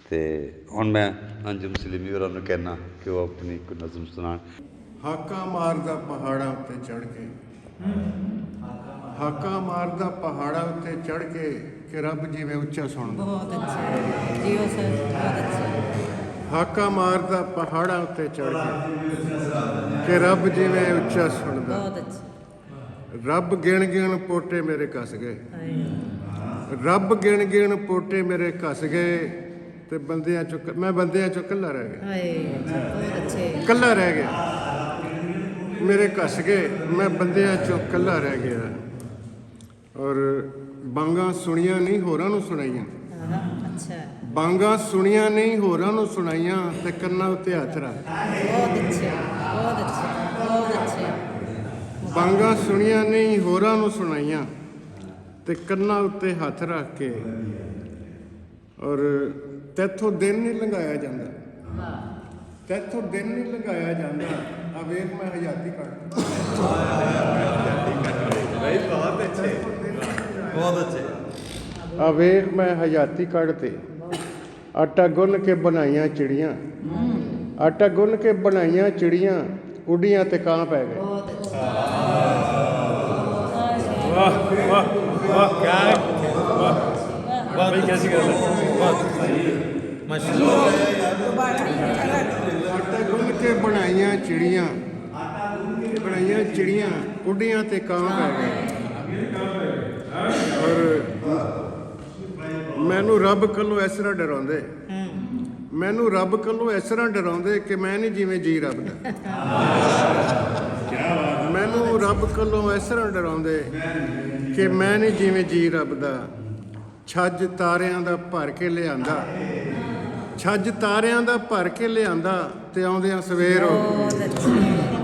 तो हुण मैं अंजुम सलीमी होरां नूं कहना कि वो अपनी कोई नज़म सुनाण। हाका मारदा पहाड़ां उत्ते चढ़ के, हाका मारदा पहाड़ां उत्ते चढ़ के कि रब जिवें उच्चा सुणदा। बहुत अच्छा जियो सर, बहुत अच्छा। हाका मारदा पहाड़ां उत्ते चढ़ के कि रब जिवें उच्चा सुणदा। बहुत अच्छा। रब गिण गिण पोटे मेरे कस गए, हाय रब गिण गिण पोटे मेरे कस गए ते बंदियां चो मैं बंदियां चो कल्ला रह गया, हाय बहुत अच्छे। कल्ला रह गया, मेरे कस गए मैं बंदियां चो कल्ला रह गया। और बांगा सुनिया नहीं होरां नूं सुनाइयां, अच्छा बांगा सुनिया नहीं होरां नूं सुनाइयां ते कन्नां उत्ते हत्थ रख। बहुत अच्छे, बहुत अच्छे, बहुत अच्छे। बांगा सुनिया नहीं होरां नूं सुनाइयां ते कन्नां उत्ते हत्थ रख के। और तैथों दिन नहीं लंघाया जाता, तैथों दिन नहीं लंघाया जाता। अवेख मैं हयाती कट बहुत अच्छे, बहुत अच्छे। अवेख मैं हयाती कढ़ते आटा गुन के बनाइयां चिड़ियां, आटा गुन के बनाइयां चिड़ियां उड़ियां ते कां पै गए। बहुत अच्छा। वाह वाह वाह, क्या है वाह वाह भाई, कैसी गल है, वाह माशाल्लाह। आटा गुन के बनाइयां चिड़ियां, बनाइयां चिड़ियां उड़ियां ते कां पै गए। और मैनू रब कल्लों इस तरह डराउंदे, मैनू रब कल्लों इस तरह डराउंदे कि मैं नहीं जिवें जी रब दा। मैनू रब कल्लों इस तरह डराउंदे कि मैं नहीं जिवें जी रब दा। छज तारियां दा भर के लिआंदा, छज तारियां दा भर के लिआंदा ते आउंदियां सवेर हो गई। बहुत अच्छे।